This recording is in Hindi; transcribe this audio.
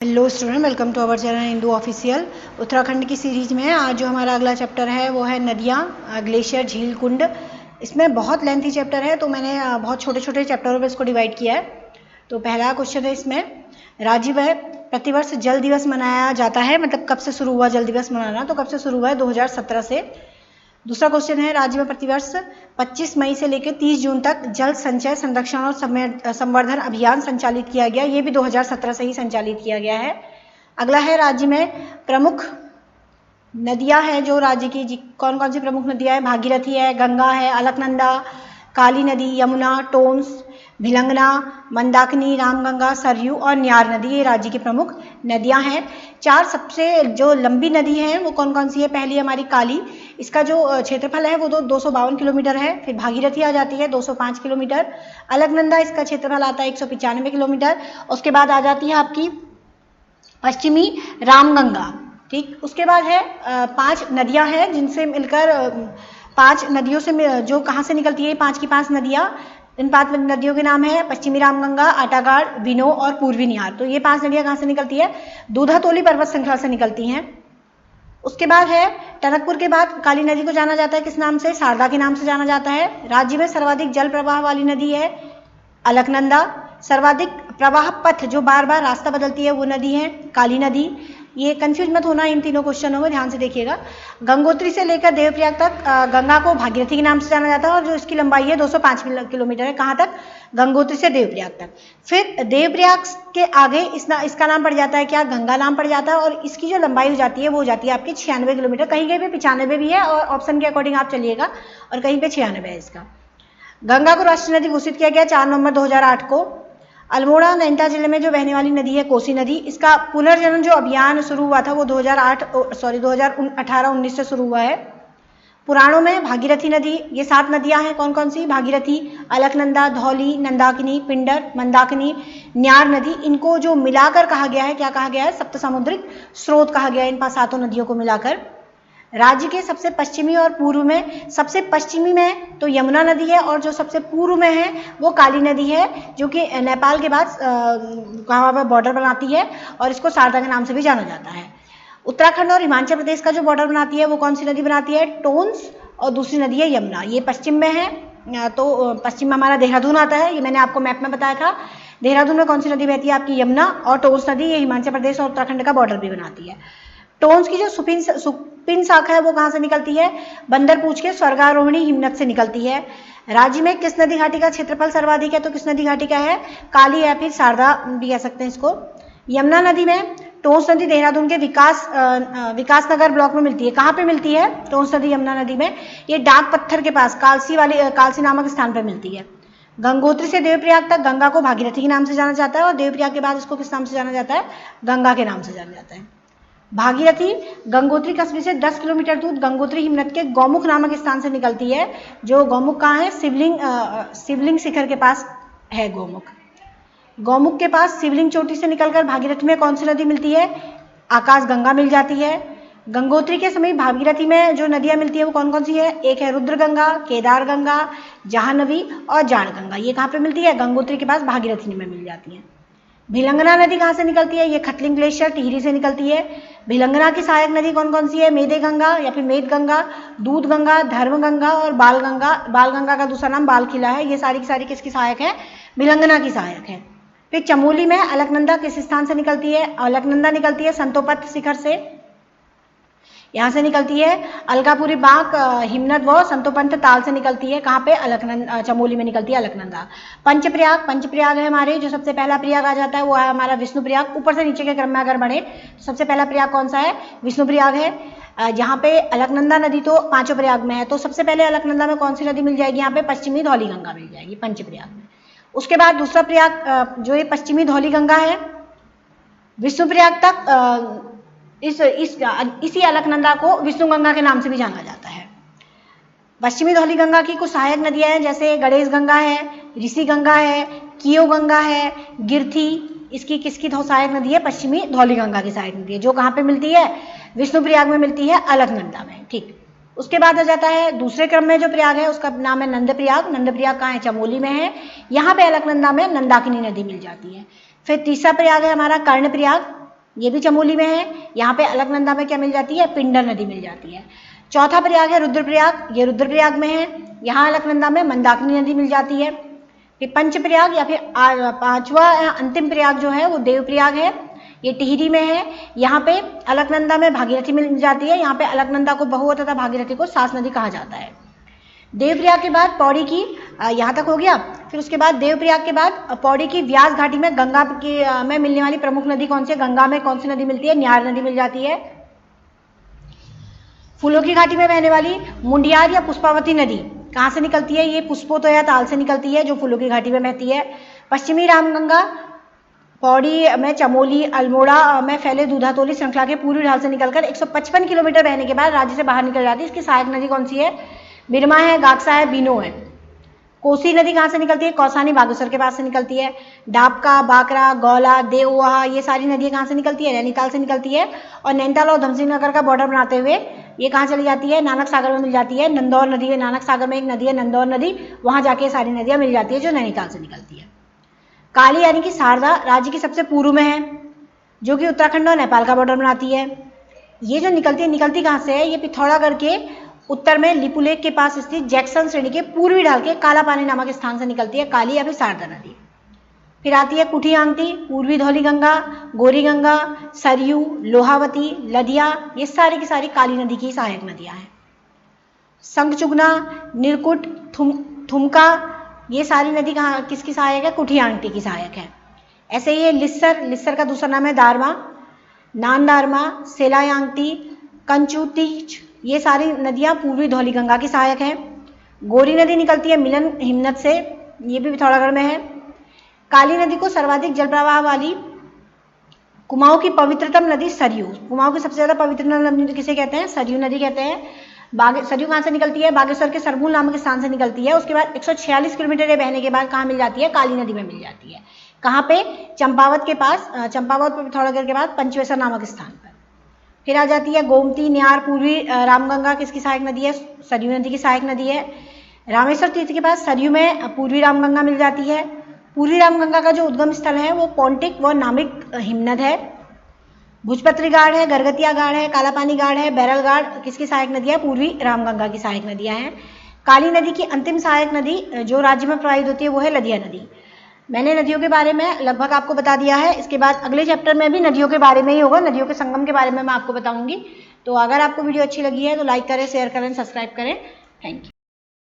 Hello student, welcome to our channel Indu official. Uttarakhand की सीरीज में आज जो हमारा अगला चैप्टर है वो है नदियाँ, ग्लेशियर, झील, कुंड। इसमें बहुत लेंथी चैप्टर है तो मैंने बहुत छोटे छोटे चैप्टरों में इसको डिवाइड किया है। तो पहला क्वेश्चन है इसमें, राज्य में प्रतिवर्ष जल दिवस मनाया जाता है, मतलब कब से शुरू हुआ जल दिवस मनाना, तो कब से शुरू हुआ है? 2017 से। दूसरा क्वेश्चन है, राज्य में प्रतिवर्ष 25 मई से लेकर 30 जून तक जल संचय, संरक्षण और संवर्धन अभियान संचालित किया गया। ये भी 2017 से ही संचालित किया गया है। अगला है, राज्य में प्रमुख नदियां हैं जो राज्य की, कौन कौन सी प्रमुख नदियां हैं? भागीरथी है, गंगा है, अलकनंदा, काली नदी, यमुना, टोंस, भिलंगना, मंदाकिनी, रामगंगा, सरयू और न्यार नदी, ये राज्य की प्रमुख नदियां हैं। चार सबसे जो लंबी नदी हैं वो कौन कौन सी है? पहली हमारी काली, इसका जो क्षेत्रफल है वो 252 किलोमीटर है। फिर भागीरथी आ जाती है 205 किलोमीटर। अलकनंदा, इसका क्षेत्रफल आता है 195 किलोमीटर। उसके बाद आ जाती है आपकी पश्चिमी रामगंगा, ठीक। उसके बाद है 5 नदियां हैं जिनसे मिलकर 5 नदियों से जो कहाँ से निकलती है? 5 की 5 नदियां, इन 5 नदियों के नाम है पश्चिमी रामगंगा, आटागाड़, विनो और पूर्वी निहार। तो ये 5 नदियां कहाँ से निकलती है? दूधातोली पर्वत श्रृंखला से निकलती हैं। उसके बाद है टनकपुर के बाद काली नदी को जाना जाता है किस नाम से? शारदा के नाम से जाना जाता है। राज्य में सर्वाधिक जल प्रवाह वाली नदी है अलकनंदा। सर्वाधिक प्रवाह पथ जो बार बार रास्ता बदलती है वो नदी है काली नदी। ये कंफ्यूज मत होना इन तीनों क्वेश्चनों में, ध्यान से देखिएगा। गंगोत्री से लेकर देवप्रयाग तक गंगा को भागीरथी के नाम से जाना जाता है और जो इसकी लंबाई है 205 किलोमीटर है। कहाँ तक? गंगोत्री से देवप्रयाग तक। फिर देवप्रयाग के आगे इसका नाम पड़ जाता है क्या? गंगा नाम पड़ जाता है और इसकी जो लंबाई हो जाती है वो हो जाती है आपकी 96 किलोमीटर। कहीं कहीं पे 95 भी है और ऑप्शन के अकॉर्डिंग आप चलिएगा, और कहीं पे 96 है इसका। गंगा को राष्ट्रीय नदी घोषित किया गया 4 नवंबर 2008 को। अल्मोड़ा नैनीताल जिले में जो बहने वाली नदी है कोसी नदी, इसका पुनर्जनन जो अभियान शुरू हुआ था वो 2018-19 से शुरू हुआ है। पुराणों में भागीरथी नदी, ये 7 नदियां हैं, कौन कौन सी? भागीरथी, अलकनंदा, धौली, नंदाकिनी, पिंडर, मंदाकिनी, न्यार नदी। इनको जो मिलाकर कहा गया है, क्या कहा गया है? सप्त समुद्रिक स्रोत कहा गया है इन 7 नदियों को मिलाकर। राज्य के सबसे पश्चिमी और पूर्व में, सबसे पश्चिमी में तो यमुना नदी है और जो सबसे पूर्व में है वो काली नदी है, जो कि नेपाल के बाद वहाँ पर बॉर्डर बनाती है और इसको शारदा के नाम से भी जाना जाता है। उत्तराखंड और हिमाचल प्रदेश का जो बॉर्डर बनाती है वो कौन सी नदी बनाती है? टोंस, और दूसरी नदी है यमुना। ये पश्चिम में है, तो पश्चिम में हमारा देहरादून आता है, ये मैंने आपको मैप में बताया था। देहरादून में कौन सी नदी बहती है? आपकी यमुना। और टोंस नदी ये हिमाचल प्रदेश और उत्तराखंड का बॉर्डर भी बनाती है। टोंस की जो सुपिन शाखा है वो कहाँ से निकलती है? बंदरपूछ के स्वर्गारोहिणी हिमनद से निकलती है। राज्य में किस नदी घाटी का क्षेत्रफल सर्वाधिक है? तो किस नदी घाटी का है? काली या फिर शारदा भी कह सकते हैं इसको। यमुना नदी में टोंस नदी देहरादून के विकास नगर ब्लॉक में मिलती है। कहाँ पे मिलती है टोंस नदी यमुना नदी में? ये डाक पत्थर के पास कालसी नामक स्थान पर मिलती है। गंगोत्री से देवप्रयाग तक गंगा को भागीरथी के नाम से जाना जाता है और देवप्रयाग के बाद इसको किस नाम से जाना जाता है? गंगा के नाम से जाना जाता है। भागीरथी गंगोत्री कस्बे से 10 किलोमीटर दूर गंगोत्री हिमनद के गौमुख नामक स्थान से निकलती है। जो गौमुख कहाँ है? शिवलिंग शिखर के पास है गौमुख। गौमुख के पास शिवलिंग चोटी से निकलकर भागीरथी में कौन सी नदी मिलती है? आकाश गंगा मिल जाती है। गंगोत्री के समीप भागीरथी में जो नदियां मिलती है वो कौन कौन सी है? एक है रुद्र गंगा, केदार गंगा, जाह्नवी और जाड़ गंगा। ये कहाँ पे मिलती है? गंगोत्री के पास भागीरथी में मिल जाती है। भिलंगना नदी कहाँ से निकलती है? ये खटलिंग ग्लेशियर टिहरी से निकलती है। भिलंगना की सहायक नदी कौन कौन सी है? मेदे गंगा या फिर मेद गंगा, दूध गंगा, धर्म गंगा और बाल गंगा। बाल गंगा का दूसरा नाम बाल किला है। ये सारी की सारी किसकी सहायक है? भिलंगना की सहायक है। फिर चमोली में अलकनंदा किस स्थान से निकलती है? अलकनंदा निकलती है संतोपत शिखर से, यहाँ से निकलती है। अलकापुरी बांक, हिमनद व संतोपंथ ताल से निकलती है। कहाँ पे? चमोली में निकलती है अलकनंदा। पंचप्रयाग है हमारे, जो सबसे पहला प्रयाग आ जाता है वो है हमारा विष्णु प्रयाग। ऊपर से नीचे के क्रम में अगर बढ़े तो सबसे पहला प्रयाग कौन सा है? विष्णु प्रयाग है। जहाँ पे अलकनंदा नदी तो 5 प्रयाग में है, तो सबसे पहले अलकनंदा में कौन सी नदी मिल जाएगी? यहाँ पे पश्चिमी धौली गंगा मिल जाएगी पंचप्रयाग में। उसके बाद दूसरा प्रयाग जो ये पश्चिमी धौली गंगा है, विष्णु प्रयाग तक इसी अलकनंदा को विष्णु गंगा के नाम से भी जाना जाता है। पश्चिमी धौली गंगा की कुछ सहायक नदियां हैं, जैसे गणेश गंगा है, ऋषि गंगा है, कियो गंगा है, गिरथी। इसकी किसकी सहायक नदी है? पश्चिमी धौली गंगा की सहायक नदी है, जो कहाँ पे मिलती है? विष्णु प्रयाग में मिलती है, अलकनंदा में, ठीक। उसके बाद आ जाता है दूसरे क्रम में जो प्रयाग है उसका नाम है नंद प्रयाग। नंद प्रयाग कहाँ है? चमोली में है। यहाँ पे अलकनंदा में नंदाकिनी नदी मिल जाती है। फिर तीसरा प्रयाग है हमारा कर्ण प्रयाग। ये भी चमोली में है। यहाँ पे अलकनंदा में क्या मिल जाती है, पिंडर नदी मिल जाती है। चौथा प्रयाग है रुद्रप्रयाग, ये रुद्रप्रयाग में है। यहाँ अलकनंदा में मंदाकिनी नदी मिल जाती है। फिर पंचप्रयाग या फिर पांचवा अंतिम प्रयाग जो है वो देवप्रयाग है, ये टिहरी में है। यहाँ पे अलकनंदा में भागीरथी मिल जाती है। यहाँ पे अलकनंदा को बहु तथा भागीरथी को सास नदी कहा जाता है। देवप्रयाग के बाद पौड़ी की, यहाँ तक हो गया। फिर उसके बाद देवप्रयाग के बाद पौड़ी की व्यास घाटी में गंगा की में मिलने वाली प्रमुख नदी कौन सी है, गंगा में कौन सी नदी मिलती है, न्यार नदी मिल जाती है। फूलों की घाटी में बहने वाली मुंडियार या पुष्पावती नदी कहाँ से निकलती है, ये पुष्पोतो या ताल से निकलती है, जो फूलों की घाटी में बहती है। पश्चिमी रामगंगा पौड़ी में चमोली अल्मोड़ा में फैले दूधातोली श्रृंखला के पूर्वी ढाल से निकलकर 155 किलोमीटर बहने के बाद राज्य से बाहर निकल जाती है। इसकी सहायक नदी कौन सी है, बिरमा है, गागसा है, बीनो है। कोसी नदी कहाँ से निकलती है, कौसानी बागेश्वर के पास से निकलती है। डाबका, बाकरा, गौला, देववाहा ये सारी नदियाँ कहाँ से निकलती है, नैनीताल से निकलती है। और नैनीताल और धमसिंह नगर का बॉर्डर बनाते हुए ये कहाँ चली जाती है, नानक सागर में मिल जाती है। नंदौर नदी है, नानक सागर में एक नदी है नंदौर नदी, वहाँ जाके ये सारी नदियाँ मिल जाती है जो नैनीताल से निकलती है। काली यानी कि शारदा राज्य की सबसे पूर्व में है, जो कि उत्तराखंड और नेपाल का बॉर्डर बनाती है। ये जो निकलती कहाँ से है, ये पिथौरागढ़ के उत्तर में लिपुलेख के पास स्थित जैक्सन श्रेणी के पूर्वी ढाल के काला पानी नामक स्थान से निकलती है काली या फिर शारदा नदी। फिर आती है कुठियांगटी, पूर्वी धौली गंगा, गोरी गंगा, सरयू, लोहावती, लदिया, ये सारी की सारी काली नदी की सहायक नदियां हैं। संगचुगना, निरकुट, थुमका, ये सारी नदी कहाँ किसकी सहायक है, कुठियांगटी की सहायक है। ऐसे ही लिस्सर का दूसरा नाम है दारमा, नानदारमा, सेलायांगटी, कंचुतीच, ये सारी नदियाँ पूर्वी धौली गंगा की सहायक हैं। गोरी नदी निकलती है मिलन हिमनद से, ये भी पिथौरागढ़ में है। काली नदी को सर्वाधिक जल प्रवाह वाली कुमाऊं की पवित्रतम नदी सरयू, कुमाऊं की सबसे ज्यादा पवित्रतम नदी किसे कहते हैं, सरयू नदी कहते हैं। सरयू कहाँ से निकलती है, बागेश्वर के सरमूल नामक स्थान से निकलती है। उसके बाद 146 किलोमीटर बहने के बाद कहाँ मिल जाती है, काली नदी में मिल जाती है। कहाँ पे, चंपावत के पास, चंपावत पिथौरागढ़ के बाद पंचवेसर नामक स्थान पर। फिर आ जाती है गोमती, न्यार, पूर्वी रामगंगा किसकी सहायक नदी है, सरयू नदी की सहायक नदी है। रामेश्वर तीर्थ के पास सरयू में पूर्वी रामगंगा मिल जाती है। पूर्वी रामगंगा का जो उद्गम स्थल है वो पौंटिक व नामिक हिमनद है। भुजपत्री गाढ़ है, गरगतिया गाढ़ है, कालापानी गाढ़ है, बैरल गाढ़ किसकी सहायक नदी है, पूर्वी रामगंगा की सहायक नदियां हैं। काली नदी की अंतिम सहायक नदी जो राज्य में प्रवाहित होती है वो है लदिया नदी। मैंने नदियों के बारे में लगभग आपको बता दिया है। इसके बाद अगले चैप्टर में भी नदियों के बारे में ही होगा, नदियों के संगम के बारे में मैं आपको बताऊंगी। तो अगर आपको वीडियो अच्छी लगी है तो लाइक करें, शेयर करें, सब्सक्राइब करें। Thank you.